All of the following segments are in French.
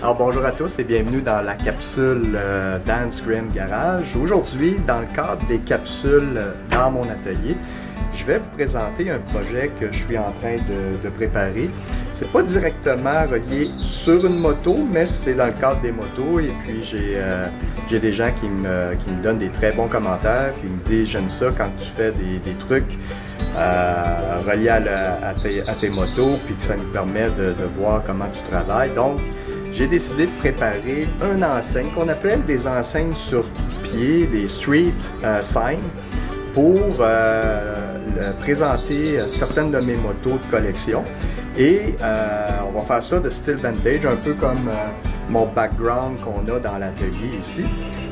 Alors bonjour à tous et bienvenue dans la capsule Dan's Grim Garage. Aujourd'hui, dans le cadre des capsules dans mon atelier, je vais vous présenter un projet que je suis en train de préparer. C'est pas directement relié sur une moto, mais c'est dans le cadre des motos. Et puis j'ai des gens qui me donnent des très bons commentaires, qui me disent j'aime ça quand tu fais des trucs reliés à tes motos, puis que ça nous permet de voir comment tu travailles. Donc j'ai décidé de préparer une enseigne qu'on appelle des enseignes sur pied, des street signs, pour présenter certaines de mes motos de collection. Et on va faire ça de style vintage, un peu comme mon background qu'on a dans l'atelier ici.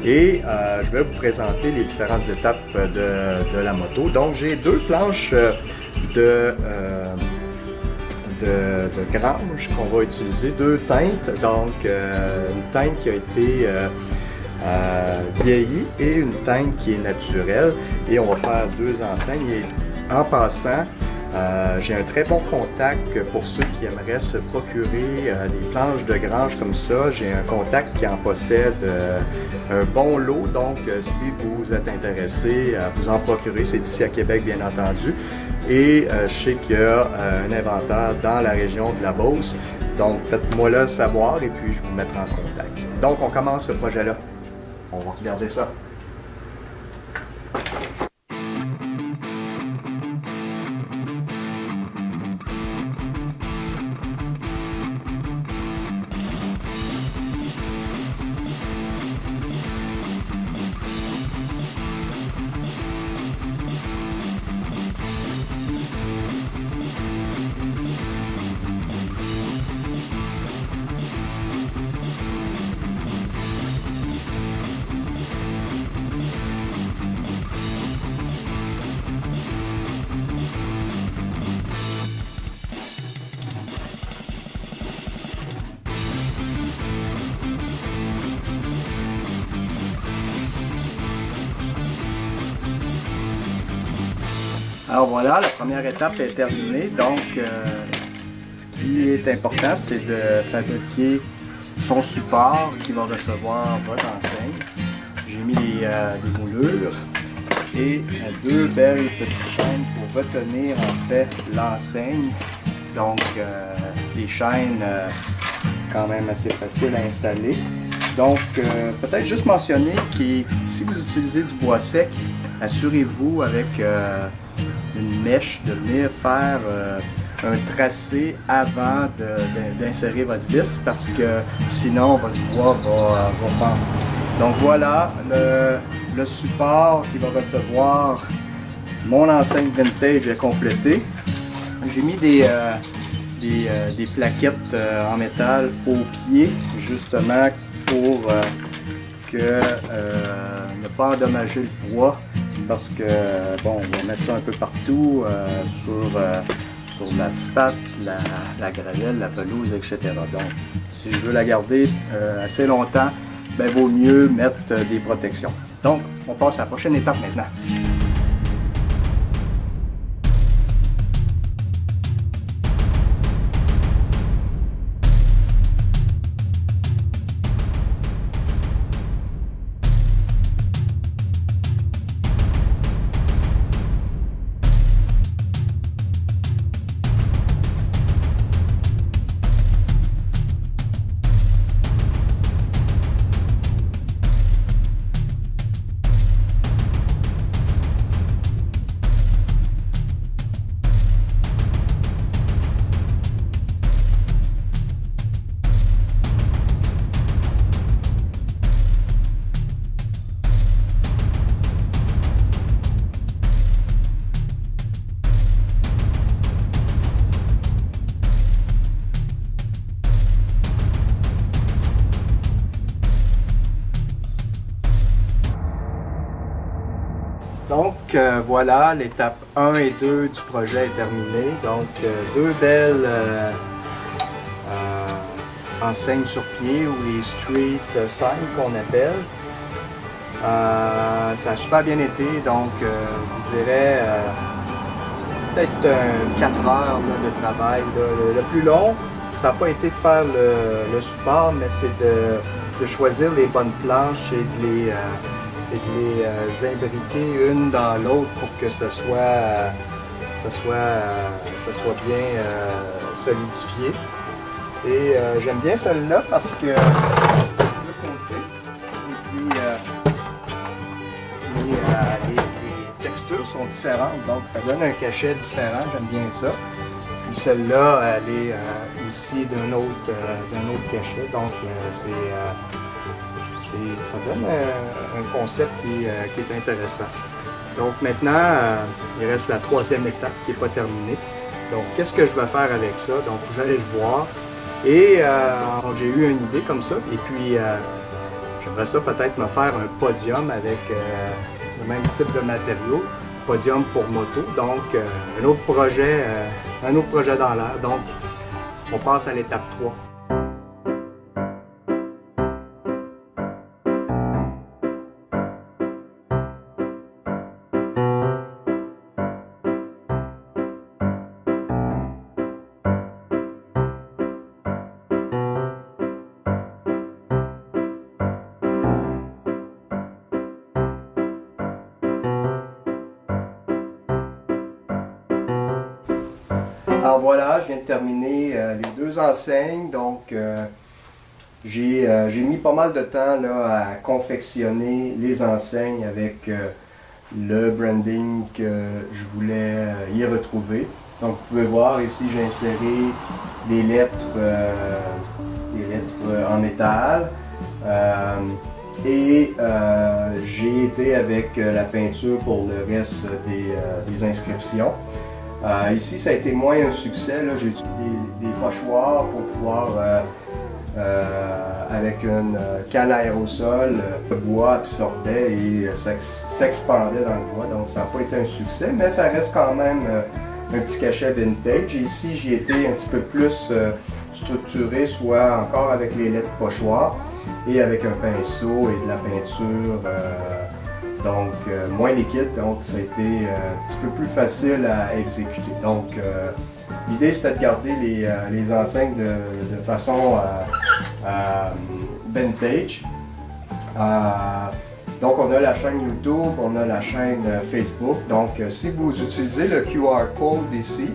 Et je vais vous présenter les différentes étapes de la moto. Donc j'ai deux planches de grange qu'on va utiliser, deux teintes, donc une teinte qui a été vieillie et une teinte qui est naturelle, et on va faire deux enseignes. Et en passant, j'ai un très bon contact pour ceux qui aimeraient se procurer des planches de grange comme ça. J'ai un contact qui en possède un bon lot, donc si vous êtes intéressé à vous en procurer, c'est ici à Québec bien entendu. Et je sais qu'il y a un inventaire dans la région de la Beauce, donc faites-moi le savoir et puis je vous mettrai en contact. Donc on commence ce projet-là. On va regarder ça. Alors voilà, la première étape est terminée. Donc, ce qui est important, c'est de fabriquer son support qui va recevoir votre enseigne. J'ai mis des moulures et deux belles petites chaînes pour retenir en fait l'enseigne. Donc, des chaînes quand même assez faciles à installer. Donc, peut-être juste mentionner que si vous utilisez du bois sec, assurez-vous avec une mèche de venir faire un tracé avant d'insérer votre vis, parce que sinon votre bois va fendre. Donc voilà, le support qui va recevoir mon enseigne vintage est complété. J'ai mis des plaquettes en métal au pied, justement pour ne pas endommager le bois, parce que bon, on va mettre ça un peu partout sur l'asphalte, la gravelle, la pelouse, etc. Donc, si je veux la garder assez longtemps, ben vaut mieux mettre des protections. Donc, on passe à la prochaine étape maintenant. Donc voilà, l'étape 1 et 2 du projet est terminée. Donc deux belles enseignes sur pied, ou les street signs qu'on appelle. Ça a super bien été, donc je dirais peut-être 4 heures là, de travail. Le plus long, ça n'a pas été de faire le support, mais c'est de choisir les bonnes planches et de les imbriquer une dans l'autre pour que ça soit bien solidifié. Et j'aime bien celle-là parce que le côté et puis les textures sont différentes, donc ça donne un cachet différent, j'aime bien ça. Puis celle-là, elle est aussi d'un autre cachet, donc ça donne un concept qui est intéressant. Donc maintenant, il reste la troisième étape qui n'est pas terminée. Donc qu'est-ce que je vais faire avec ça? Donc vous allez le voir. Et j'ai eu une idée comme ça, et puis j'aimerais ça peut-être me faire un podium avec le même type de matériaux, podium pour moto, donc un autre projet dans l'air. Donc on passe à l'étape 3. Alors voilà, je viens de terminer les deux enseignes, donc j'ai mis pas mal de temps là, à confectionner les enseignes avec le branding que je voulais y retrouver. Donc vous pouvez voir ici, j'ai inséré des lettres en métal et j'ai été avec la peinture pour le reste des inscriptions. Ici, ça a été moins un succès. J'ai utilisé des pochoirs pour pouvoir, avec une canne à aérosol, le bois absorbait et s'expandait dans le bois. Donc, ça n'a pas été un succès, mais ça reste quand même un petit cachet vintage. Ici, j'ai été un petit peu plus structuré, soit encore avec les lettres pochoirs et avec un pinceau et de la peinture. Donc, moins liquide, donc ça a été un petit peu plus facile à exécuter. Donc, l'idée c'était de garder les enseignes de façon vintage. Donc, on a la chaîne YouTube, on a la chaîne Facebook. Donc, si vous utilisez le QR code ici,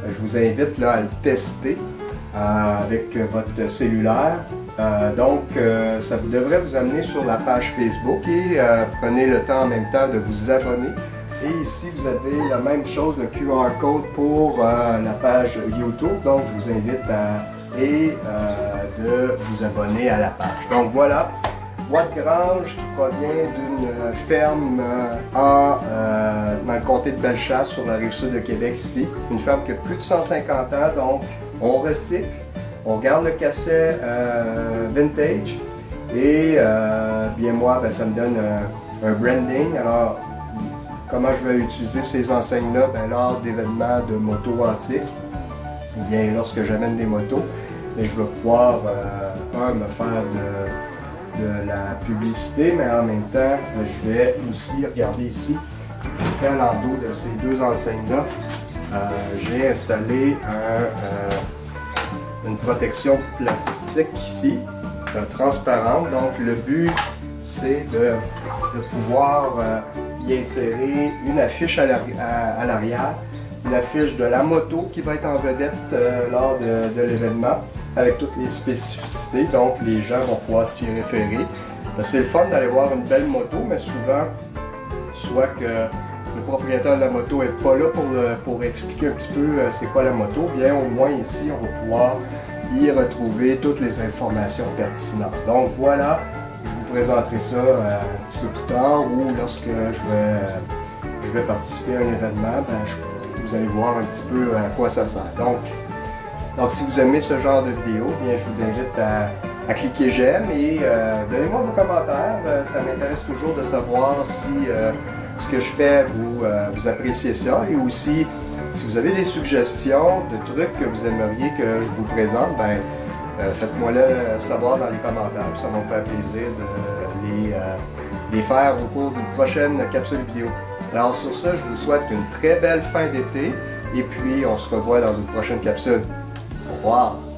je vous invite là, à le tester avec votre cellulaire. Ça devrait vous amener sur la page Facebook et prenez le temps en même temps de vous abonner. Et ici, vous avez la même chose, le QR code pour la page YouTube. Donc, je vous invite de vous abonner à la page. Donc, voilà, boîte grange qui provient d'une ferme dans le comté de Bellechasse, sur la rive sud de Québec ici. Une ferme qui a plus de 150 ans, donc on recycle. On garde le cachet vintage et bien moi, ça me donne un branding. Alors, comment je vais utiliser ces enseignes-là? Lors d'événements de motos antiques, bien lorsque j'amène des motos, mais je vais pouvoir me faire de la publicité, mais en même temps, je vais aussi regarder ici, j'ai fait à l'endos de ces deux enseignes-là, j'ai installé une protection plastique ici, transparente. Donc le but, c'est de pouvoir y insérer une affiche à l'arrière, une affiche de la moto qui va être en vedette lors de l'événement, avec toutes les spécificités. Donc les gens vont pouvoir s'y référer. C'est le fun d'aller voir une belle moto, mais souvent, soit que le propriétaire de la moto n'est pas là pour expliquer un petit peu c'est quoi la moto, bien au moins ici on va pouvoir y retrouver toutes les informations pertinentes. Donc voilà, je vous présenterai ça un petit peu plus tard ou lorsque je vais participer à un événement, vous allez voir un petit peu à quoi ça sert. Donc si vous aimez ce genre de vidéo, bien je vous invite à cliquer j'aime et donnez-moi vos commentaires, ça m'intéresse toujours de savoir si ce que je fais, vous appréciez ça, et aussi si vous avez des suggestions de trucs que vous aimeriez que je vous présente, faites-moi-le savoir dans les commentaires, ça va me faire plaisir de les faire au cours d'une prochaine capsule vidéo. Alors sur ça, je vous souhaite une très belle fin d'été et puis on se revoit dans une prochaine capsule. Au revoir!